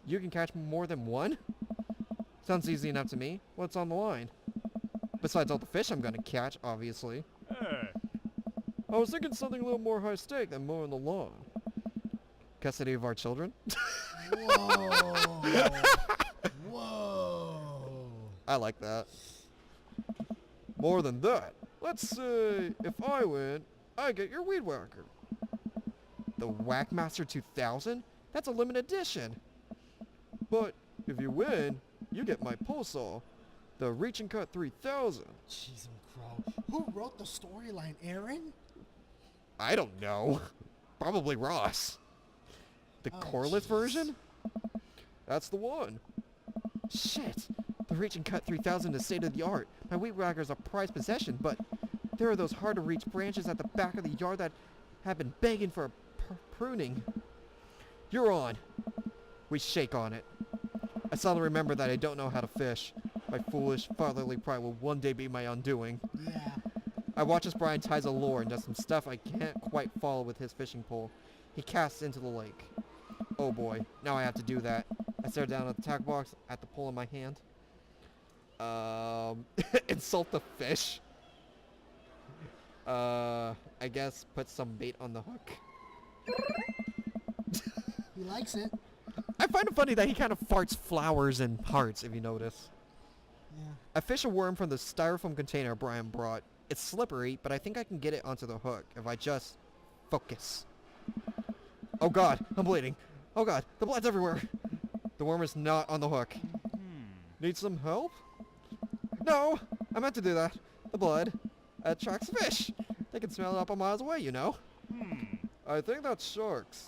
You can catch more than one? Sounds easy enough to me. What's on the line? Besides all the fish I'm gonna catch, obviously. Hey. I was thinking something a little more high stake than mowing the lawn. Custody of our children? Whoa. Whoa. I like that. More than that. Let's say, if I win, I get your weed whacker. The Whackmaster 2000? That's a limited edition. But if you win, you get my pole saw, the Reach and Cut 3000. Jeez, crow. Who wrote the storyline, Aaron? I don't know. Probably Ross. The coreless version? That's the one. Shit. The Reach and Cut 3000 is state of the art. My weed whacker is a prized possession, but there are those hard to reach branches at the back of the yard that have been begging for pruning. You're on. We shake on it. I suddenly remember that I don't know how to fish. My foolish, fatherly pride will one day be my undoing. Yeah. I watch as Brian ties a lure and does some stuff I can't quite follow with his fishing pole. He casts into the lake. Oh boy, now I have to do that. I stare down at the tackle box at the pole in my hand. Insult the fish. I guess put some bait on the hook. He likes it. I find it funny that he kind of farts flowers and hearts, if you notice. Yeah. I fish a worm from the styrofoam container Brian brought. It's slippery, but I think I can get it onto the hook if I just focus. Oh god, I'm bleeding. Oh god, the blood's everywhere. The worm is not on the hook. Need some help? No, I meant to do that. The blood attracts fish. They can smell it up a miles away, you know. I think that's sharks.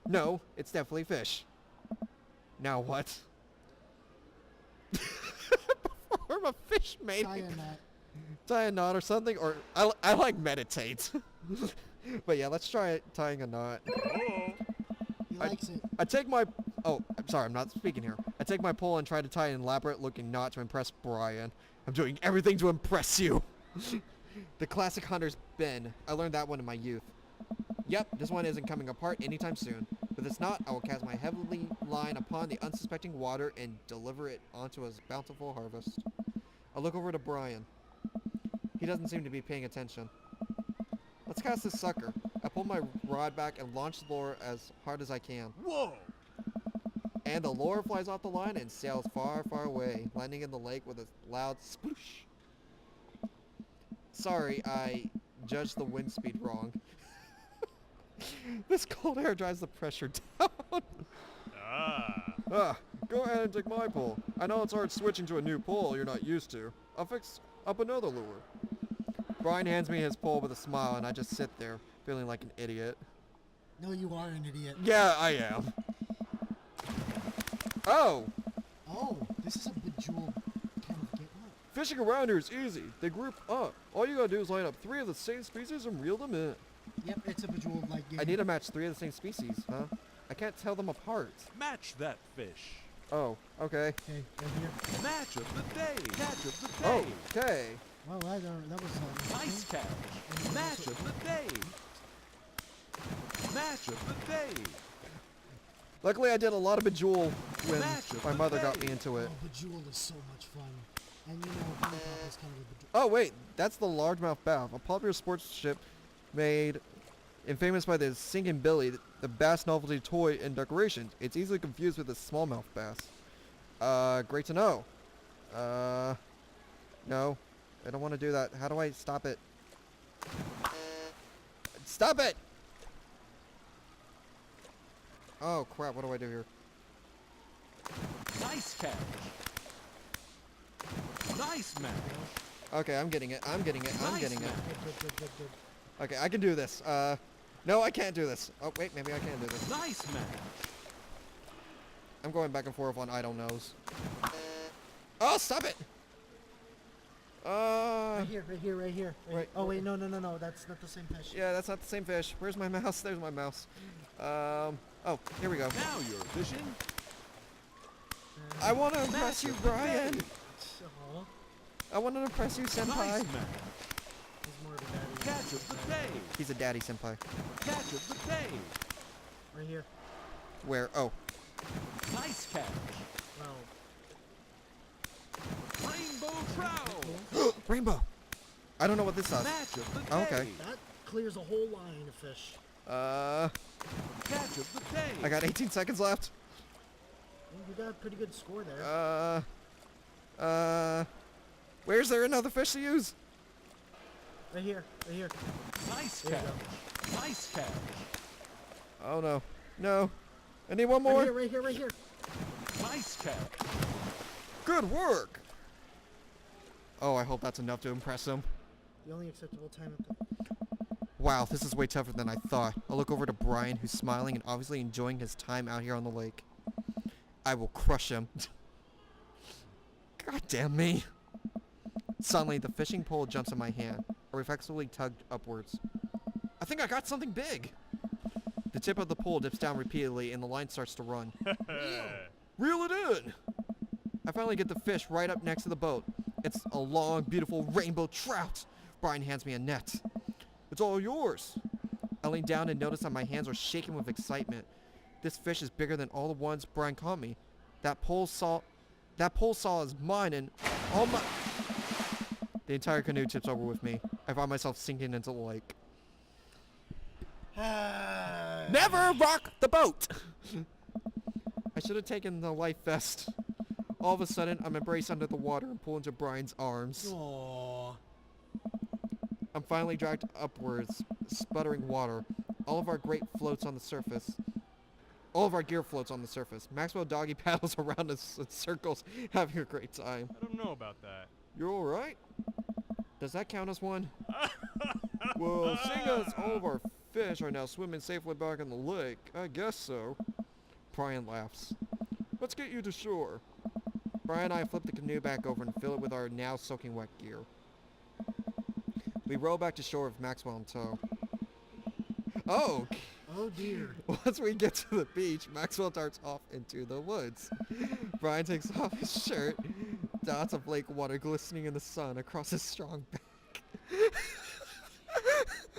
No, it's definitely fish. Now what? Perform a fish mating. Tie a knot. Tie a knot or something, or I like meditate. But yeah, let's try tying a knot. He likes it. I take my... Oh, I'm sorry, I'm not speaking here. I take my pole and try to tie an elaborate-looking knot to impress Brian. I'm doing everything to impress you. The classic hunter's bend. I learned that one in my youth. Yep, this one isn't coming apart anytime soon. With this knot, I will cast my heavy line upon the unsuspecting water and deliver it onto a bountiful harvest. I look over to Brian. He doesn't seem to be paying attention. Let's cast this sucker. I pull my rod back and launch the lure as hard as I can. Whoa! And the lure flies off the line and sails far, far away, landing in the lake with a loud sploosh. Sorry, I judged the wind speed wrong. This cold air drives the pressure down. Go ahead and take my pole. I know it's hard switching to a new pole you're not used to. I'll fix up another lure. Brian hands me his pole with a smile, and I just sit there, feeling like an idiot. No, you are an idiot. Yeah, I am. Oh! Oh, this is a bejeweled kind of game. Look. Fishing around here is easy. They group up. All you gotta do is line up 3 of the same species and reel them in. Yep, it's a bejeweled like game. I need to match 3 of the same species, huh? I can't tell them apart. Match that fish. Oh, okay. Okay, right here. Match of the day. Catch of the day. Okay. Well, that was Nice catch. Match of the day. Match of the day. Luckily, I did a lot of Bejewel when Match of my the mother got day. me into it. Oh, bejeweled is so much fun. And you know, Honey Pop is kind of a bejeweled. Oh, wait. That's the largemouth bass, a popular sports ship made and famous by the Sinking Billy, the bass novelty toy and decorations. It's easily confused with the smallmouth bass. Great to know. No. I don't want to do that. How do I stop it? Stop it! Oh, crap. What do I do here? Nice catch. Nice match. Okay, I'm getting it. I'm getting it. I'm Nice getting it. match. Good. Okay, I can do this. No, I can't do this. Oh, wait. Maybe I can do this. Nice match. I'm going back and forth on I don't knows. Oh, stop it! Right here. Right. Oh, wait, no. That's not the same fish. Yeah, that's not the same fish. Where's my mouse? There's my mouse. Oh, here we go. Now you're fishing. I want to impress you, Brian. Oh, I want to impress you, senpai. Nice match. he's more of a daddy. Catch of the day. He's a daddy senpai. Catch of the day. Right here. Where? Oh. Nice catch. Well, Rainbow trout. Rainbow. I don't know what this does. Match of the day. Oh, okay. that clears a whole line of fish. Catch of the day. I got 18 seconds left. Well, you got a pretty good score there. Where's there another fish to use? Right here, right here. Nice There you catch. Nice catch. Oh no. No. I need one Right more. here, right here, right here. Nice catch. Good work. Oh, I hope that's enough to impress him. The only acceptable time at the... Wow, this is way tougher than I thought. I look over to Brian, who's smiling and obviously enjoying his time out here on the lake. I will crush him. God damn me. Suddenly, the fishing pole jumps in my hand. I reflexively tug upwards. I think I got something big. The tip of the pole dips down repeatedly and the line starts to run. Reel it in! I finally get the fish right up next to the boat. It's a long, beautiful rainbow trout. Brian hands me a net. It's all yours. I lean down and notice that my hands are shaking with excitement. This fish is bigger than all the ones Brian caught me. That pole saw is mine and all my... The entire canoe tips over with me. I find myself sinking into the lake. Never rock the boat! I should have taken the life vest. All of a sudden, I'm embraced under the water and pulled into Brian's arms. Aww. I'm finally dragged upwards, sputtering water. All of our gear floats on the surface. Maxwell doggy paddles around us in circles, having a great time. I don't know about that. You're alright? Does that count as one? Well, seeing as all of our fish are now swimming safely back in the lake, I guess so. Brian laughs. Let's get you to shore. Brian and I flip the canoe back over and fill it with our now soaking wet gear. We row back to shore with Maxwell in tow. Oh! Oh dear. Once we get to the beach, Maxwell darts off into the woods. Brian takes off his shirt, dots of lake water glistening in the sun across his strong back.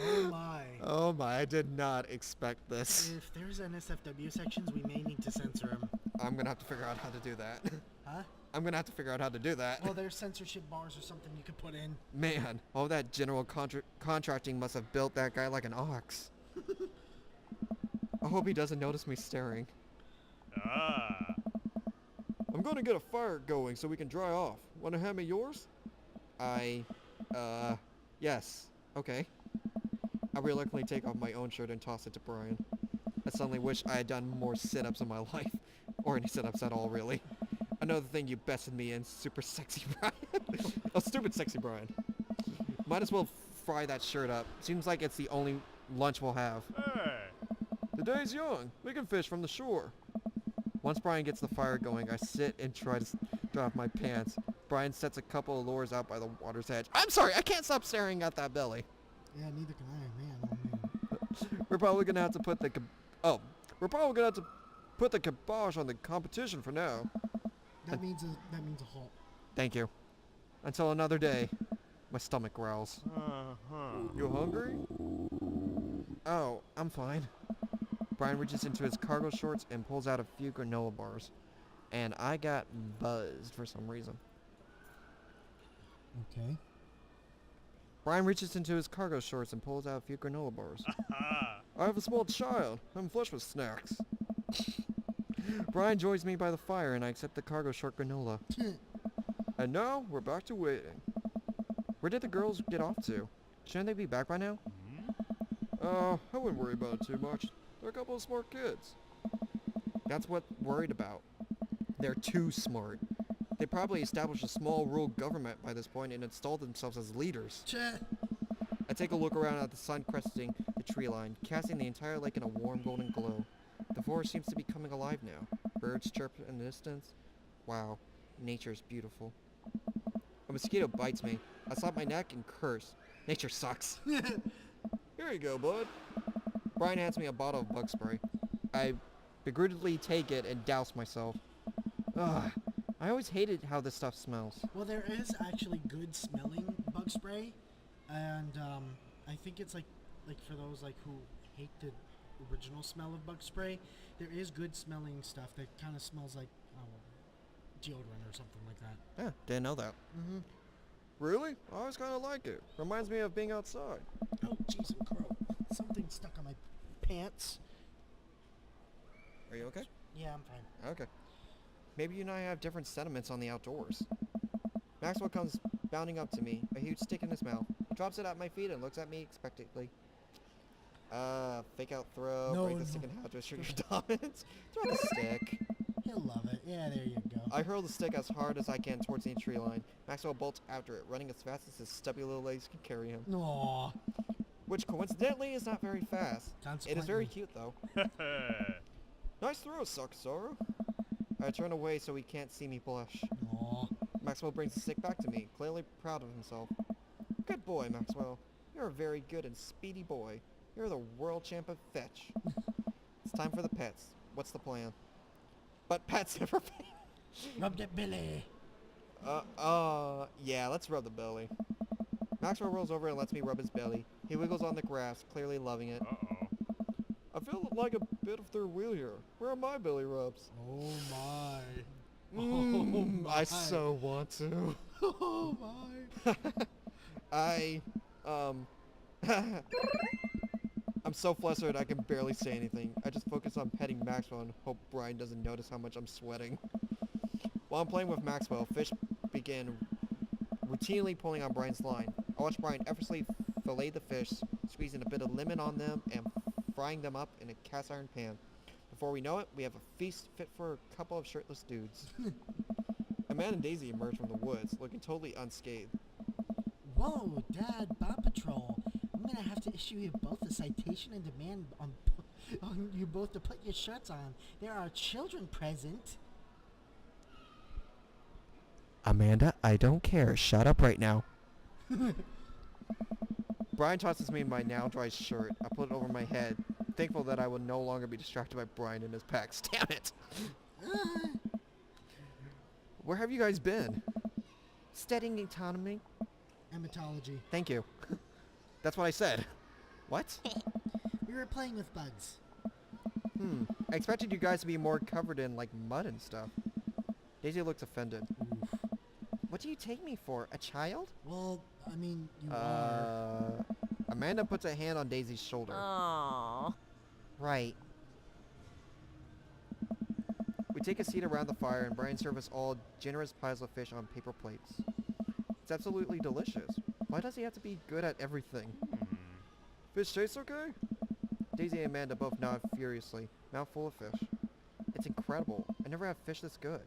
Oh my. Oh my, I did not expect this. If there's NSFW sections, we may need to censor them. I'm gonna have to figure out how to do that. Huh? I'm gonna have to figure out how to do that. Well, there's censorship bars or something you could put in. Man, all that general contracting must have built that guy like an ox. I hope he doesn't notice me staring. Ah. I'm gonna get a fire going so we can dry off. Wanna hand me yours? Yes. Okay. I reluctantly take off my own shirt and toss it to Brian. I suddenly wish I had done more sit-ups in my life. Or any sit-ups at all, really. Another thing you bested me in, super sexy Brian. Oh, stupid sexy Brian. Might as well fry that shirt up. Seems like it's the only lunch we'll have. Hey. The day's young. We can fish from the shore. Once Brian gets the fire going, I sit and try to dry off my pants. Brian sets a couple of lures out by the water's edge. I'm sorry, I can't stop staring at that belly. Yeah, neither can I, man. Oh man. We're probably gonna have to put the kibosh on the competition for now. That means a halt. Thank you. Until another day. My stomach growls. You hungry? Oh, I'm fine. Brian reaches into his cargo shorts and pulls out a few granola bars. And I got buzzed for some reason. Okay. Brian reaches into his cargo shorts and pulls out a few granola bars. I have a small child. I'm flush with snacks. Brian joins me by the fire and I accept the cargo short granola. And now, we're back to waiting. Where did the girls get off to? Shouldn't they be back by now? I wouldn't worry about it too much. They're a couple of smart kids. That's what I'm worried about. They're too smart. They probably established a small rural government by this point and installed themselves as leaders. I take a look around at the sun cresting the tree line, casting the entire lake in a warm golden glow. The forest seems to be coming alive now. Birds chirp in the distance. Wow, nature's beautiful. A mosquito bites me. I slap my neck and curse. Nature sucks. Here you go, bud. Brian hands me a bottle of bug spray. I begrudgingly take it and douse myself. Ugh. I always hated how this stuff smells. Well, there is actually good smelling bug spray, and I think it's like for those like who hate to original smell of bug spray. There is good smelling stuff that kind of smells like deodorant or something like that. Yeah, didn't know that. Mm-hmm. Really? I always kind of like it. Reminds me of being outside. Oh, jeez, and crow. Something stuck on my pants. Are you okay? Yeah, I'm fine. Okay. Maybe you and I have different sentiments on the outdoors. Maxwell comes bounding up to me, a huge stick in his mouth. He drops it at my feet and looks at me expectantly. Fake out throw, No, break the stick no. in half to assert your dominance. Throw the stick. He'll love it. Yeah, there you go. I hurl the stick as hard as I can towards the tree line. Maxwell bolts after it, running as fast as his stubby little legs can carry him. Aww. Which coincidentally is not very fast. It is very Consequently. cute though. Nice throw, Sakusaro. I turn away so he can't see me blush. Aw. Maxwell brings the stick back to me, clearly proud of himself. Good boy, Maxwell. You're a very good and speedy boy. You're the world champ of fetch. It's time for the pets. What's the plan? But pets never fail. Rub that belly. Yeah, let's rub the belly. Maxwell rolls over and lets me rub his belly. He wiggles on the grass, clearly loving it. Uh-oh. I feel like a bit of third wheel here. Where are my belly rubs? Oh my. I so want to. Oh my. I'm so flustered I can barely say anything. I just focus on petting Maxwell and hope Brian doesn't notice how much I'm sweating. While I'm playing with Maxwell, fish begin routinely pulling on Brian's line. I watch Brian effortlessly fillet the fish, squeezing a bit of lemon on them and frying them up in a cast iron pan. Before we know it, we have a feast fit for a couple of shirtless dudes. Amanda and Daisy emerge from the woods, looking totally unscathed. Whoa, Dad, Bob Patrol. I'm gonna have to issue you both a citation and demand on you both to put your shirts on. There are children present. Amanda, I don't care. Shut up right now. Brian tosses me my now dry shirt. I put it over my head, thankful that I will no longer be distracted by Brian and his packs. Damn it! Where have you guys been? Studying autonomy. Emetology. Thank you. That's what I said. What? We were playing with bugs. I expected you guys to be more covered in, like, mud and stuff. Daisy looks offended. Oof. What do you take me for? A child? Well, I mean, you are. Amanda puts a hand on Daisy's shoulder. Aww. Right. We take a seat around the fire and Brian serves us all generous piles of fish on paper plates. It's absolutely delicious. Why does he have to be good at everything? Fish tastes okay? Daisy and Amanda both nod furiously, mouth full of fish. It's incredible. I never had fish this good.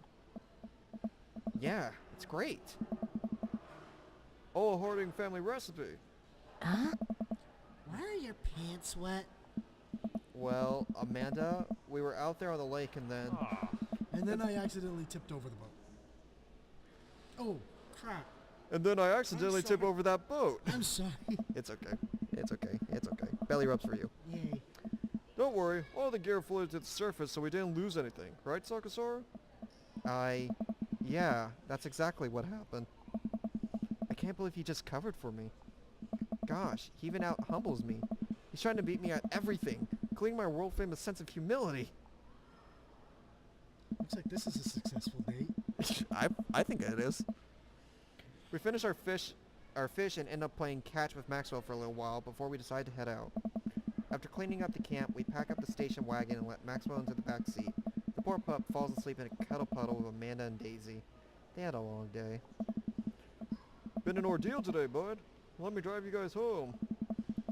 Yeah, it's great. Oh, a Harding family recipe. Huh? Why are your pants wet? Well, Amanda, we were out there on the lake and then... Aw. And then I accidentally tipped over the boat. Oh, crap. And then I accidentally tip sorry. over that boat. I'm sorry. It's okay. It's okay. It's okay. Belly rubs for you. Yay. Don't worry. All the gear floated to the surface so we didn't lose anything. Right, Sakusaro? Yeah, that's exactly what happened. I can't believe he just covered for me. Gosh, he even out-humbles me. He's trying to beat me at everything, including my world-famous sense of humility. Looks like this is a successful date. I think it is. We finish our fish and end up playing catch with Maxwell for a little while before we decide to head out. After cleaning up the camp, we pack up the station wagon and let Maxwell into the back seat. The poor pup falls asleep in a cuddle puddle with Amanda and Daisy. They had a long day. Been an ordeal today, bud. Let me drive you guys home.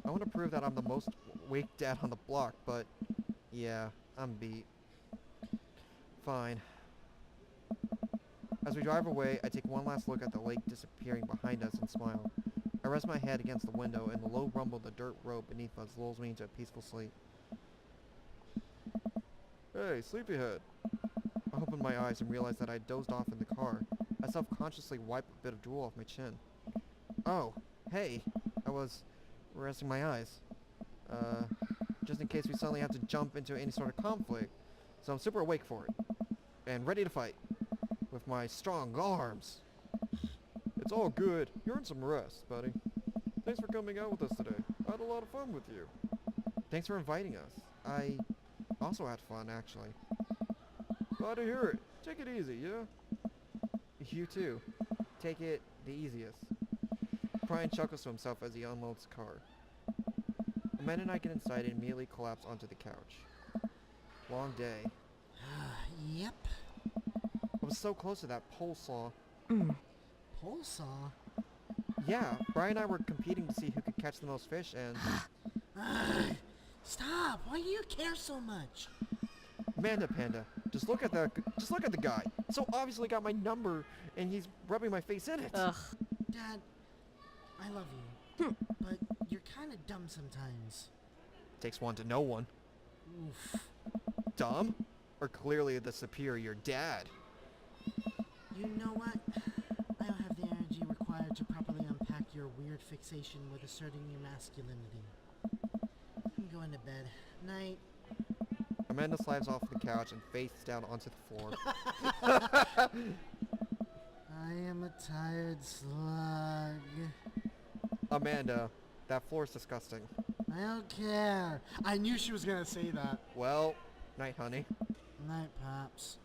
I want to prove that I'm the most awake dad on the block, but yeah, I'm beat. Fine. As we drive away, I take one last look at the lake disappearing behind us and smile. I rest my head against the window and the low rumble of the dirt road beneath us lulls me into a peaceful sleep. Hey, sleepyhead. I open my eyes and realize that I dozed off in the car. I self-consciously wipe a bit of drool off my chin. Oh, hey. I was resting my eyes. Just in case we suddenly have to jump into any sort of conflict. So I'm super awake for it. And ready to fight. With my strong arms. It's all good. You earned some rest, buddy. Thanks for coming out with us today. I had a lot of fun with you. Thanks for inviting us. I also had fun, actually. Glad to hear it. Take it easy, yeah? You too. Take it the easiest. Brian chuckles to himself as he unloads the car. Amanda and I get inside and immediately collapse onto the couch. Long day. Yep. I was so close to that pole saw. Pole saw? Yeah, Brian and I were competing to see who could catch the most fish, and Stop! Why do you care so much? Amanda Panda, just look at the guy. So obviously got my number, and he's rubbing my face in it. Ugh. Dad, I love you, but you're kind of dumb sometimes. Takes one to know one. Oof. Dumb, or clearly the superior dad. You know what? I don't have the energy required to properly unpack your weird fixation with asserting your masculinity. I'm going to bed. Night. Amanda slides off the couch and faces down onto the floor. I am a tired slug. Amanda, that floor is disgusting. I don't care. I knew she was gonna say that. Well, night, honey. Night, Pops.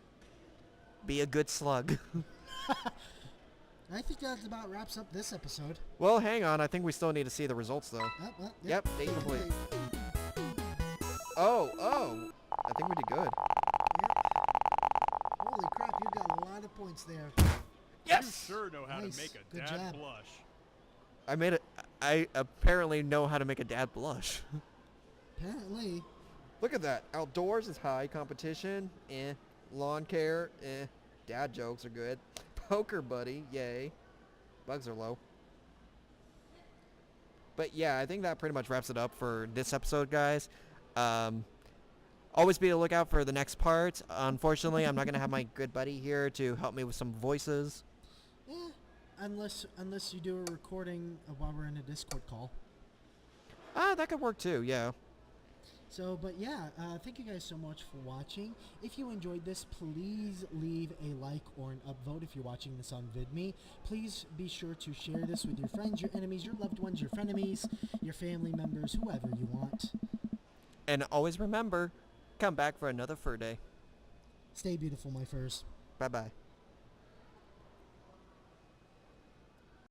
Be a good slug. I think that about wraps up this episode. Well, hang on. I think we still need to see the results, though. Yep, date complete. Oh. I think we did good. Holy crap, you got a lot of points there. Yes! You sure know how Nice. to make a Good dad job. blush. I apparently know how to make a dad blush. Apparently. Look at that. Outdoors is high. Competition, eh. Lawn care, eh. Dad jokes are good. Poker buddy, yay. Bugs are low. But yeah, I think that pretty much wraps it up for this episode, guys. Always be on the lookout for the next part. Unfortunately, I'm not going to have my good buddy here to help me with some voices. Yeah, unless you do a recording while we're in a Discord call. That could work too, yeah. So, but yeah, thank you guys so much for watching. If you enjoyed this, please leave a like or an upvote if you're watching this on VidMe. Please be sure to share this with your friends, your enemies, your loved ones, your frenemies, your family members, whoever you want. And always remember, come back for another fur day. Stay beautiful, my furs. Bye-bye.